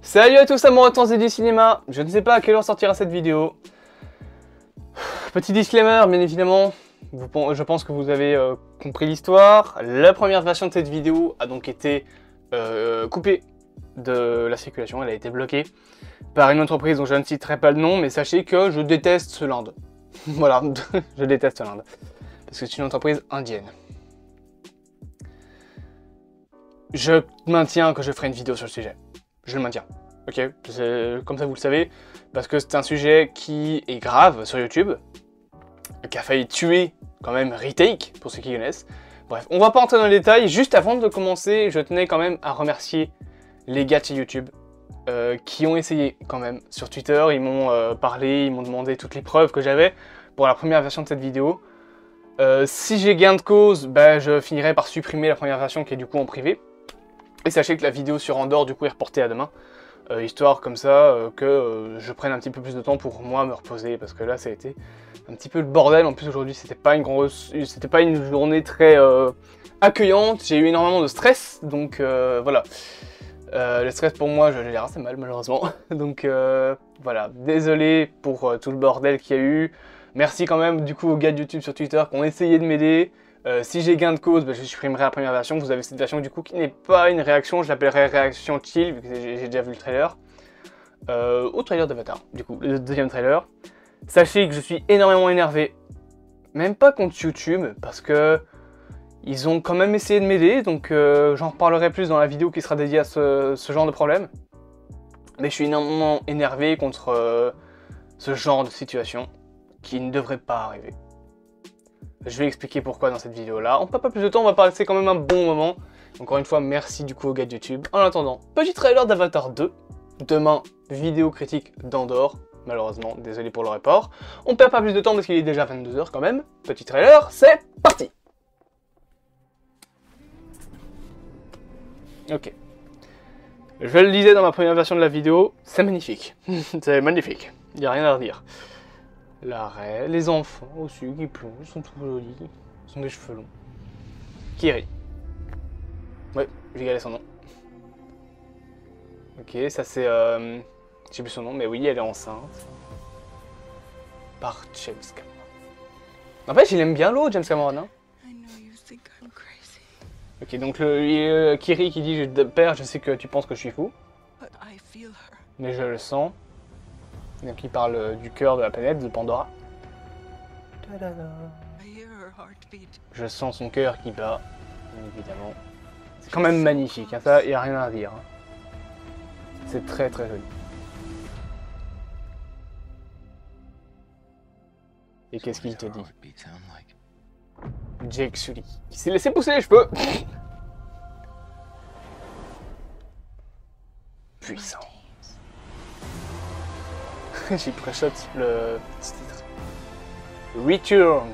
Salut à tous amoureux de du cinéma. Je ne sais pas à quelle heure sortira cette vidéo. Petit disclaimer, bien évidemment. Je pense que vous avez compris l'histoire. La première version de cette vidéo a donc été coupée de la circulation. Elle a été bloquée par une entreprise dont je ne citerai pas le nom, mais sachez que je déteste l'Inde. Voilà, je déteste l'Inde. Parce que c'est une entreprise indienne. Je maintiens que je ferai une vidéo sur le sujet. Je le maintiens. Ok, comme ça vous le savez, parce que c'est un sujet qui est grave sur YouTube, qui a failli tuer quand même Retake, pour ceux qui connaissent. Bref, on va pas entrer dans les détails. Juste avant de commencer, je tenais quand même à remercier les gars de chez YouTube qui ont essayé quand même sur Twitter. Ils m'ont parlé, ils m'ont demandé toutes les preuves que j'avais pour la première version de cette vidéo. Si j'ai gain de cause, bah, je finirai par supprimer la première version qui est du coup en privé. Et sachez que la vidéo sur Andorre du coup est reportée à demain. Histoire comme ça que je prenne un petit peu plus de temps pour moi me reposer, parce que là ça a été un petit peu le bordel. En plus aujourd'hui c'était pas une journée très accueillante, j'ai eu énormément de stress, donc voilà. Le stress pour moi je le gère assez mal malheureusement, donc voilà, désolé pour tout le bordel qu'il y a eu. Merci quand même du coup aux gars de YouTube sur Twitter qui ont essayé de m'aider. Si j'ai gain de cause, bah, je supprimerai la première version. Vous avez cette version du coup qui n'est pas une réaction, je l'appellerai réaction chill vu que j'ai déjà vu le trailer. Au trailer d'Avatar, du coup, le deuxième trailer. Sachez que je suis énormément énervé, même pas contre YouTube, parce que ils ont quand même essayé de m'aider, donc j'en reparlerai plus dans la vidéo qui sera dédiée à ce genre de problème. Mais je suis énormément énervé contre ce genre de situation qui ne devrait pas arriver. Je vais expliquer pourquoi dans cette vidéo-là. On ne perd pas plus de temps, on va passer quand même un bon moment. Encore une fois, merci du coup aux gars de YouTube. En attendant, petit trailer d'Avatar 2. Demain, vidéo critique d'Andorre. Malheureusement, désolé pour le report. On perd pas plus de temps parce qu'il est déjà 22 h quand même. Petit trailer, c'est parti. Ok. Je le disais dans ma première version de la vidéo, c'est magnifique. C'est magnifique, il n'y a rien à redire. L'arrêt, les enfants aussi qui plongent, ils sont tout jolis, ils ont des cheveux longs. Kiri. Ouais, j'ai galé son nom. Ok, ça c'est... je sais plus son nom, mais oui, elle est enceinte. Par James Cameron. En fait, il aime bien l'eau, James Cameron, hein. Ok, donc Kiri qui dit « Père, je sais que tu penses que je suis fou. Mais je le sens. » Donc il parle du cœur de la planète, de Pandora. Je sens son cœur qui bat, bien évidemment. C'est quand même magnifique, hein, ça, il n'y a rien à dire. Hein. C'est très très joli. Et qu'est-ce qu'il te dit? Jake Sully, qui s'est laissé pousser les cheveux. Puissant. J'ai pré-shot le titre. Return.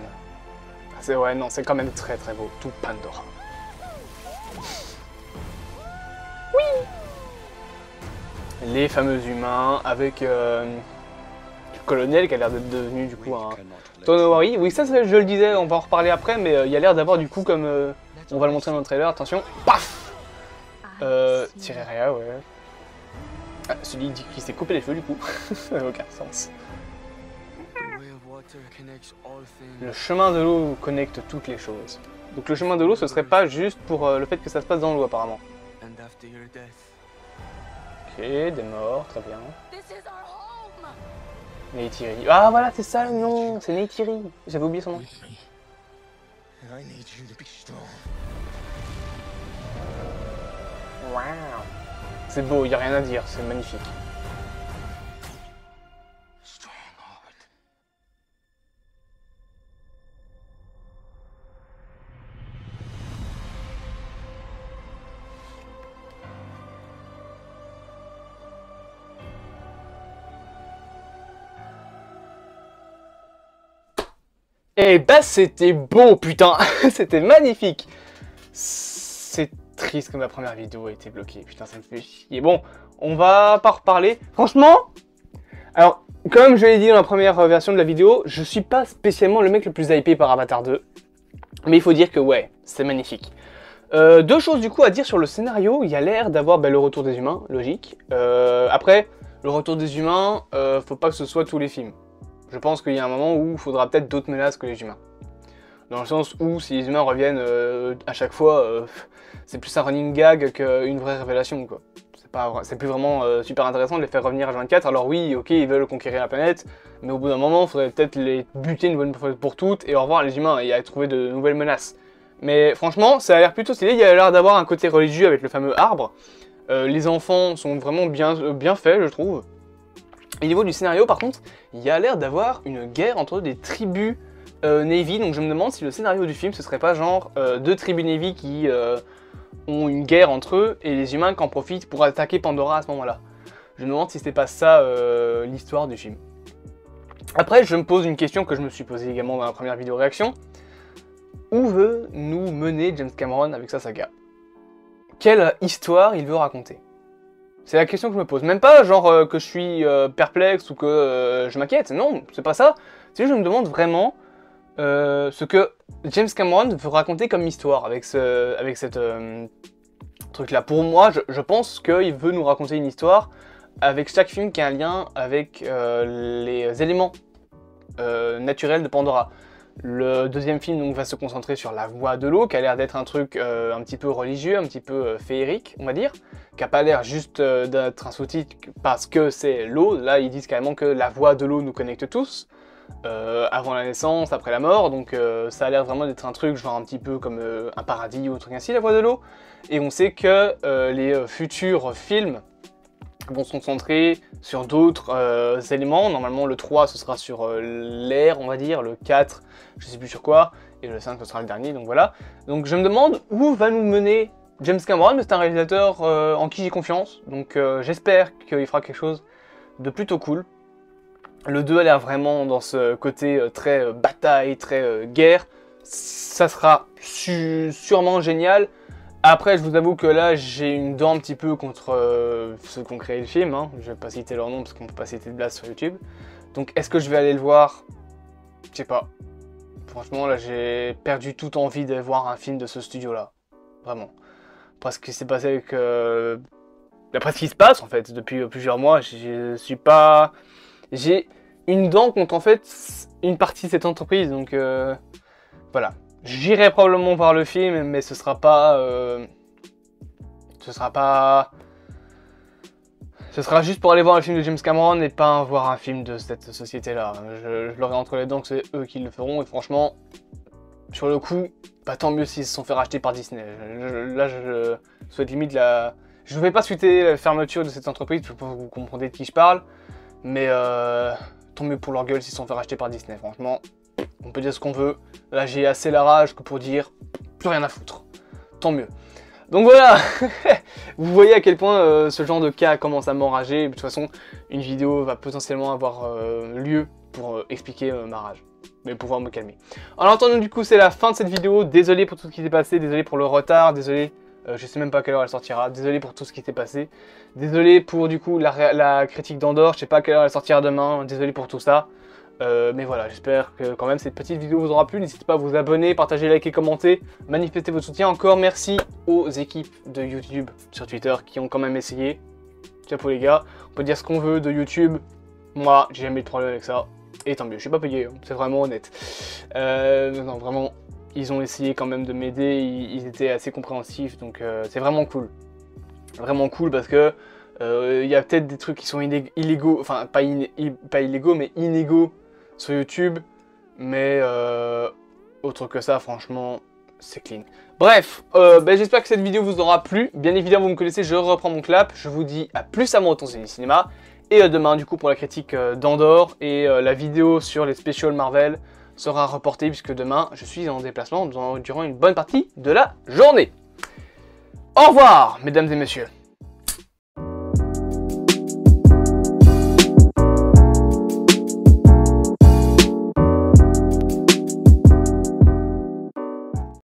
C'est ouais, non, c'est quand même très très beau. Tout Pandora. Oui. Les fameux humains avec le colonel qui a l'air d'être devenu du coup un Tonowari. Oui, ça je le disais, on va en reparler après, mais il y a l'air d'avoir du coup comme on va le montrer dans le trailer. Attention, paf. Tireria, ouais. Ah, celui qui s'est coupé les cheveux du coup, ça n'a aucun sens. Le chemin de l'eau connecte toutes les choses. Donc le chemin de l'eau ce serait pas juste pour le fait que ça se passe dans l'eau apparemment. Ok, des morts, très bien. Neytiri. Ah voilà, c'est ça le nom, c'est Neytiri. J'avais oublié son nom. Wow. C'est beau, il n'y a rien à dire, c'est magnifique. Eh ben c'était beau putain. C'était magnifique. C'est triste que ma première vidéo a été bloquée, putain ça me fait chier. Bon, on va pas reparler. Franchement, alors comme je l'ai dit dans la première version de la vidéo, je suis pas spécialement le mec le plus hypé par Avatar 2. Mais il faut dire que ouais, c'est magnifique. Deux choses du coup à dire sur le scénario. Il y a l'air d'avoir le retour des humains, logique. Après, le retour des humains, faut pas que ce soit tous les films. Je pense qu'il y a un moment où il faudra peut-être d'autres menaces que les humains. Dans le sens où si les humains reviennent à chaque fois, c'est plus un running gag qu'une vraie révélation, quoi. C'est plus vraiment super intéressant de les faire revenir à 24. Alors oui, ok, ils veulent conquérir la planète, mais au bout d'un moment, il faudrait peut-être les buter une bonne fois pour toutes et au revoir les humains et à trouver de nouvelles menaces. Mais franchement, ça a l'air plutôt stylé. Il y a l'air d'avoir un côté religieux avec le fameux arbre. Les enfants sont vraiment bien faits, je trouve. Et au niveau du scénario, par contre, il y a l'air d'avoir une guerre entre des tribus Navy. Donc je me demande si le scénario du film, ce serait pas genre deux tribus Navy qui ont une guerre entre eux et les humains qui en profitent pour attaquer Pandora à ce moment-là. Je me demande si c'était pas ça l'histoire du film. Après, je me pose une question que je me suis posée également dans la première vidéo réaction. Où veut nous mener James Cameron avec sa saga? Quelle histoire il veut raconter? C'est la question que je me pose. Même pas genre que je suis perplexe ou que je m'inquiète. Non, c'est pas ça. C'est juste que je me demande vraiment ce que James Cameron veut raconter comme histoire avec cette truc-là. Pour moi, je pense qu'il veut nous raconter une histoire avec chaque film qui a un lien avec les éléments naturels de Pandora. Le deuxième film donc, va se concentrer sur la voie de l'eau, qui a l'air d'être un truc un petit peu religieux, un petit peu féerique, on va dire, qui n'a pas l'air juste d'être un sous-titre parce que c'est l'eau. Là, ils disent carrément que la voie de l'eau nous connecte tous, avant la naissance, après la mort, donc ça a l'air vraiment d'être un truc genre un petit peu comme un paradis ou un truc ainsi, la voie de l'eau. Et on sait que les futurs films vont se concentrer sur d'autres éléments. Normalement, le 3, ce sera sur l'air, on va dire. Le 4, je sais plus sur quoi. Et le 5, ce sera le dernier, donc voilà. Donc je me demande où va nous mener James Cameron, mais c'est un réalisateur en qui j'ai confiance. Donc j'espère qu'il fera quelque chose de plutôt cool. Le 2 a l'air vraiment dans ce côté très bataille, très guerre. Ça sera sûrement génial. Après, je vous avoue que là, j'ai une dent un petit peu contre ceux qui ont créé le film. Hein. Je vais pas citer leur nom parce qu'on peut pas citer de blast sur YouTube. Donc, est-ce que je vais aller le voir? Je sais pas. Franchement, là, j'ai perdu toute envie de voir un film de ce studio-là. Vraiment. Parce que s'est passé avec... D'après ce qui se passe, en fait, depuis plusieurs mois, je suis pas... J'ai une dent contre, en fait, une partie de cette entreprise. Donc, voilà. J'irai probablement voir le film, mais ce sera pas... Ce sera juste pour aller voir le film de James Cameron et pas voir un film de cette société-là. Je l'aurai entre les dents que c'est eux qui le feront. Et franchement, sur le coup, bah, tant mieux s'ils se sont fait racheter par Disney. Là, je souhaite limite la... Je ne vais pas souhaiter la fermeture de cette entreprise, pour que vous compreniez de qui je parle. Mais tant mieux pour leur gueule s'ils se sont fait racheter par Disney. Franchement, on peut dire ce qu'on veut. Là, j'ai assez la rage que pour dire plus rien à foutre. Tant mieux. Donc voilà, vous voyez à quel point ce genre de cas commence à m'enrager. De toute façon, une vidéo va potentiellement avoir lieu pour expliquer ma rage. Mais pouvoir me calmer. En attendant, du coup, c'est la fin de cette vidéo. Désolé pour tout ce qui s'est passé, désolé pour le retard, désolé, je sais même pas à quelle heure elle sortira. Désolé pour tout ce qui s'est passé. Désolé pour, du coup, la critique d'Andorre, je sais pas à quelle heure elle sortira demain. Désolé pour tout ça. Mais voilà, j'espère que quand même cette petite vidéo vous aura plu. N'hésitez pas à vous abonner, partager, liker, commenter, manifester votre soutien. Encore merci aux équipes de YouTube sur Twitter qui ont quand même essayé. Chapeau les gars, on peut dire ce qu'on veut de YouTube. Moi, j'ai jamais eu de problème avec ça. Et tant mieux, je suis pas payé, hein. C'est vraiment honnête. Non, vraiment, ils ont essayé quand même de m'aider. Ils étaient assez compréhensifs, donc c'est vraiment cool. Vraiment cool parce que il y a peut-être des trucs qui sont illégaux, enfin pas illégaux, mais inégaux sur YouTube, mais autre que ça, franchement, c'est clean. Bref, j'espère que cette vidéo vous aura plu. Bien évidemment, vous me connaissez, je reprends mon clap. Je vous dis à plus à moi au cinéma. Et demain, du coup, pour la critique d'Andorre et la vidéo sur les specials Marvel sera reportée, puisque demain, je suis en déplacement durant une bonne partie de la journée. Au revoir, mesdames et messieurs.